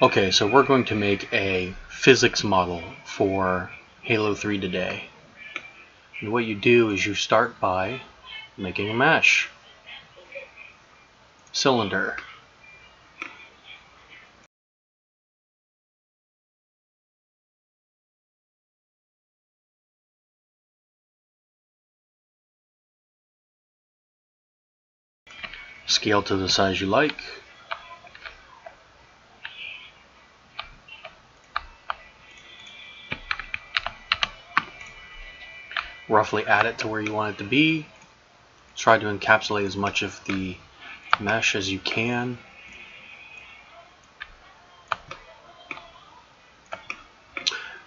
Okay, so we're going to make a physics model for Halo 3 today. And what you do is you start by making a mesh cylinder. Scale to the size you like. Roughly add it to where you want it to be. Try to encapsulate as much of the mesh as you can.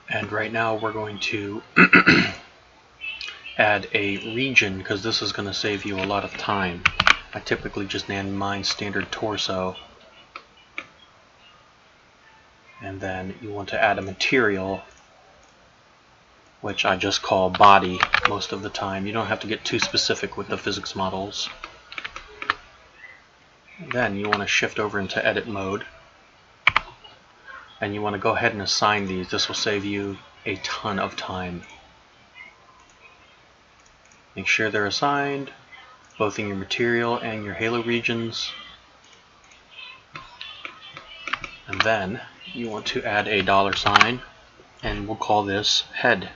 And right now we're going to add a region because this is going to save you a lot of time. I typically just name mine standard torso. And then you want to add a material, which I just call body most of the time. You don't have to get too specific with the physics models. Then you want to shift over into edit mode, and you want to go ahead and assign these. This will save you a ton of time. Make sure they're assigned, both in your material and your halo regions. And then you want to add a $sign, and we'll call this head.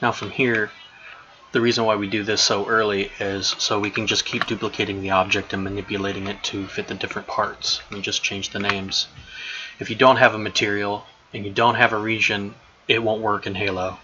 Now from here, the reason why we do this so early is so we can just keep duplicating the object and manipulating it to fit the different parts. And just change the names. If you don't have a material and you don't have a region, it won't work in Halo.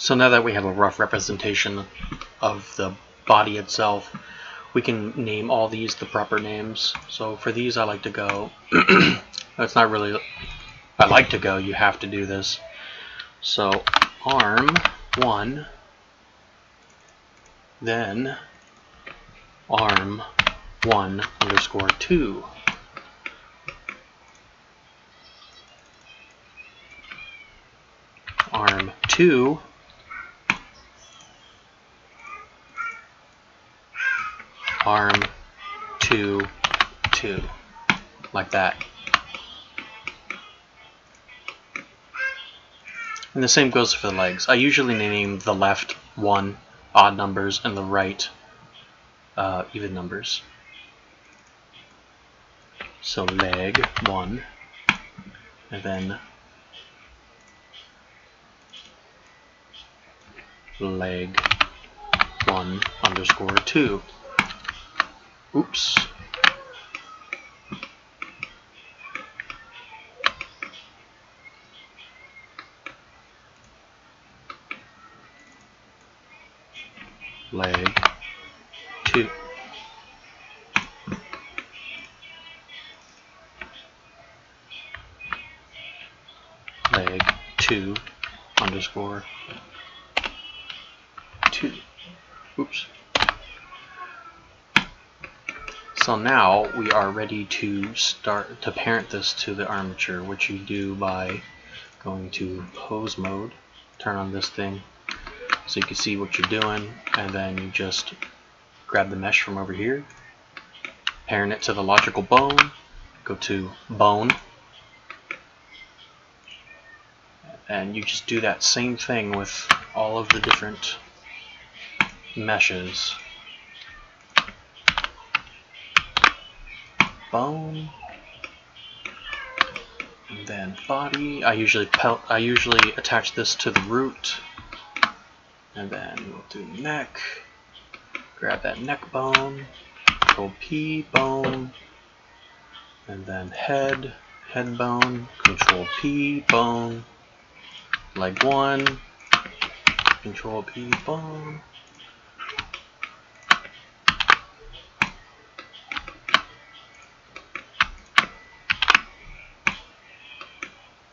So now that we have a rough representation of the body itself, we can name all these the proper names. So for these I like to go, it's not really, I like to go, you have to do this. So arm 1, then arm 1 underscore 2. Arm 2, arm 2, 2, like that. And the same goes for the legs. I usually name the left 1 odd numbers and the right even numbers. So leg 1, and then leg 1 underscore 2. Oops. Leg 2. Leg 2 underscore 2. Oops. So now we are ready to start to parent this to the armature, which you do by going to pose mode, turn on this thing so you can see what you're doing, and then you just grab the mesh from over here, parent it to the logical bone, go to bone, and you just do that same thing with all of the different meshes. Bone, and then body. I usually attach this to the root, and then we'll do neck. Grab that neck bone, Control P, bone, and then head bone, Control P, bone. Leg 1, Control P, bone.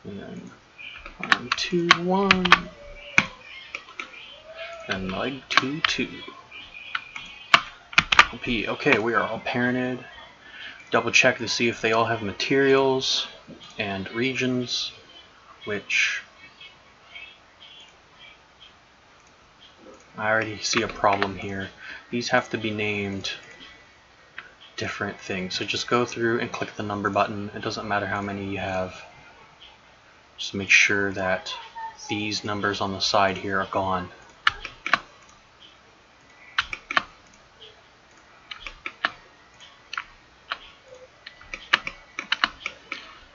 And then arm 2, 1, and leg 2, 2. P. Okay, we are all parented. Double check to see if they all have materials and regions, which I already see a problem here. These have to be named different things. So just go through and click the number button. It doesn't matter how many you have. Just make sure that these numbers on the side here are gone.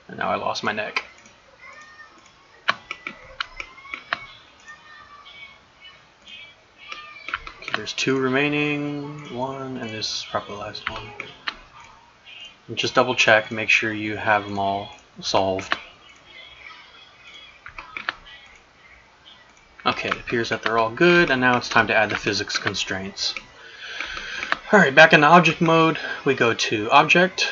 And now I lost my neck. Okay, there's 2 remaining, 1, and this is probably the last one. And just double check, make sure you have them all solved. Okay, it appears that they're all good, and now it's time to add the physics constraints. Alright, back in the object mode, we go to Object.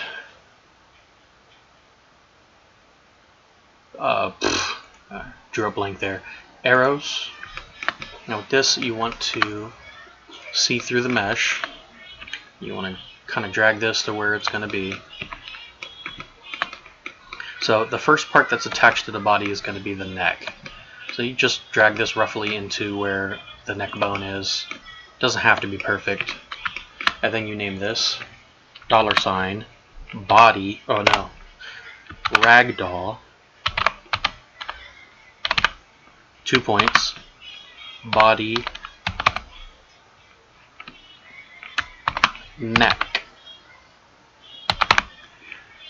Drew a blank there. Arrows. Now with this, you want to see through the mesh. You want to kind of drag this to where it's going to be. So the first part that's attached to the body is going to be the neck. So you just drag this roughly into where the neck bone is. Doesn't have to be perfect. And then you name this $, body, oh no, ragdoll, 2 points, body, neck.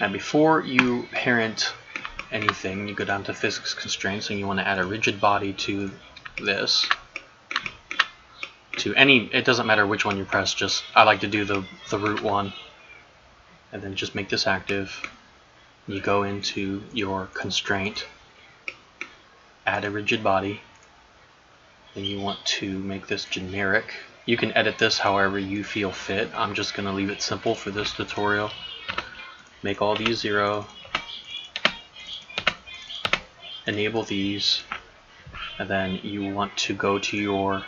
Now before you parent anything, you go down to physics constraints and you want to add a rigid body to this. To any, it doesn't matter which one you press, just I like to do the root one, and then just make this active. You go into your constraint, add a rigid body, Then you want to make this generic. You can edit this however you feel fit. I'm just going to leave it simple for this tutorial. Make all these 0. Enable these. And then you want to go to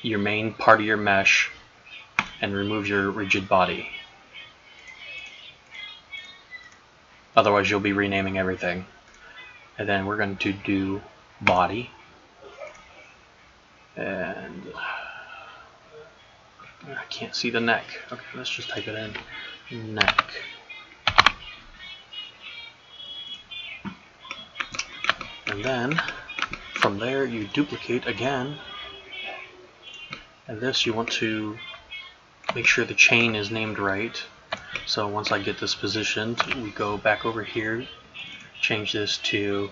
your main part of your mesh and remove your rigid body. Otherwise you'll be renaming everything. And then we're going to do body. And I can't see the neck. Okay, let's just type it in. Neck. And then from there you duplicate again. And this you want to make sure the chain is named right. So once I get this positioned, we go back over here, change this to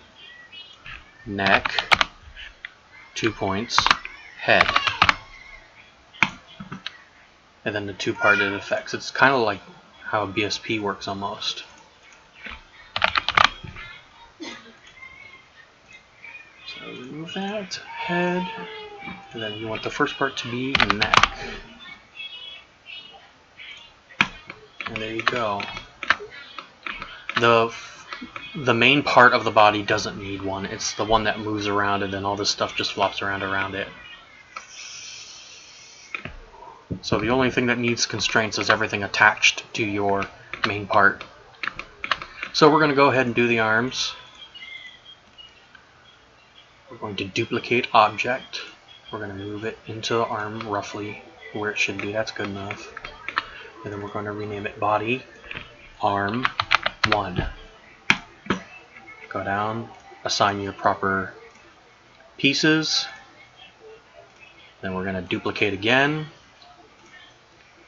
neck, 2 points, head. And then the two-parted effects. It's kind of like how a BSP works almost. So remove that, head, and then you want the first part to be neck. And there you go. The main part of the body doesn't need one. It's the one that moves around and then all this stuff just flops around it. So the only thing that needs constraints is everything attached to your main part. So we're going to go ahead and do the arms. We're going to duplicate object. We're going to move it into the arm roughly where it should be. That's good enough. And then we're going to rename it body arm 1. Go down, assign your proper pieces. Then we're going to duplicate again.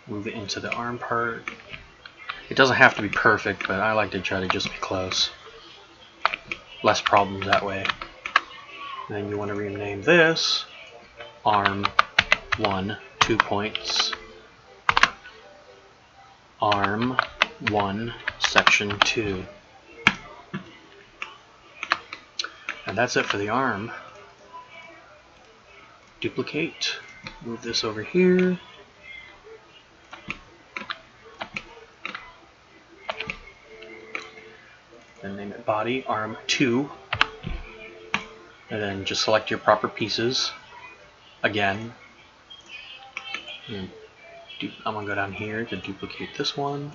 Move it into the arm part. It doesn't have to be perfect, but I like to try to just be close. Less problems that way. And then you want to rename this arm 1, 2 points, arm 1, section 2. And that's it for the arm. Duplicate. Move this over here. Then name it body arm 2. And then just select your proper pieces again. And I'm going to go down here to duplicate this one.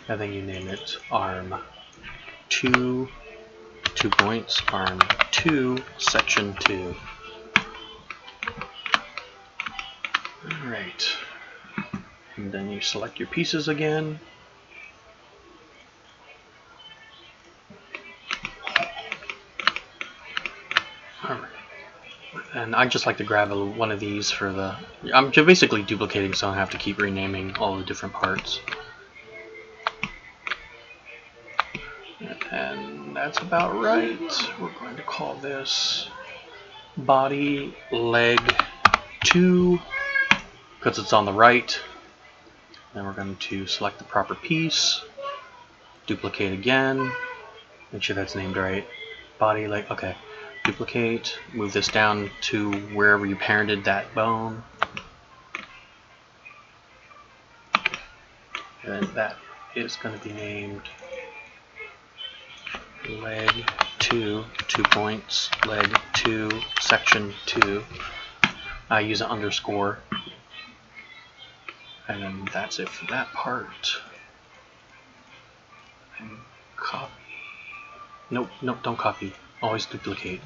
And then you name it arm 2, 2 points, arm 2, section 2. Alright. And then you select your pieces again. Alright. And I just like to grab one of these for the... I'm basically duplicating so I don't have to keep renaming all the different parts. And that's about right. We're going to call this body leg 2 because it's on the right. Then we're going to select the proper piece, duplicate again, make sure that's named right. Body leg, okay. Duplicate, move this down to wherever you parented that bone. And that is going to be named leg 2, 2 points, leg 2, section 2. I use an underscore. And then that's it for that part. And copy. Nope, don't copy. Always duplicate.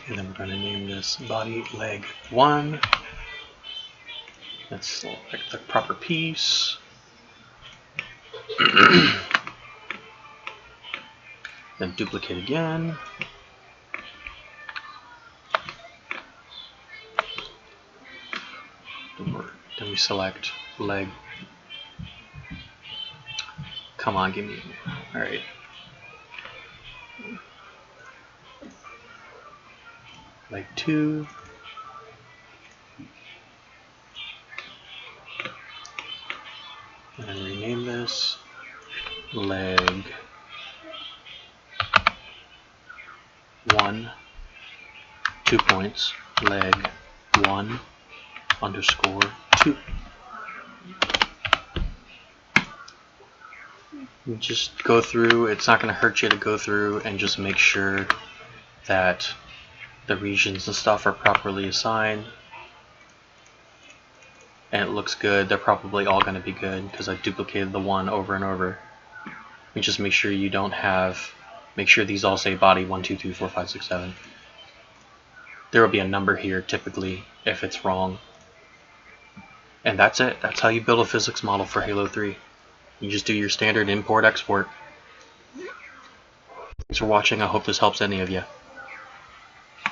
And then we're going to name this body leg 1. Let's select the proper piece. Then duplicate again. Then we select leg. Come on, give me. Alright. Leg 2. 2 points, leg 1 underscore 2. You just go through, it's not going to hurt you to go through and just make sure that the regions and stuff are properly assigned. And it looks good. They're probably all going to be good because I duplicated the 1 over and over. You just make sure you don't have, make sure these all say body 1, 2, 3, 4, 5, 6, 7. There will be a number here typically if it's wrong. And that's it. That's how you build a physics model for Halo 3. You just do your standard import export. Thanks for watching. I hope this helps any of you.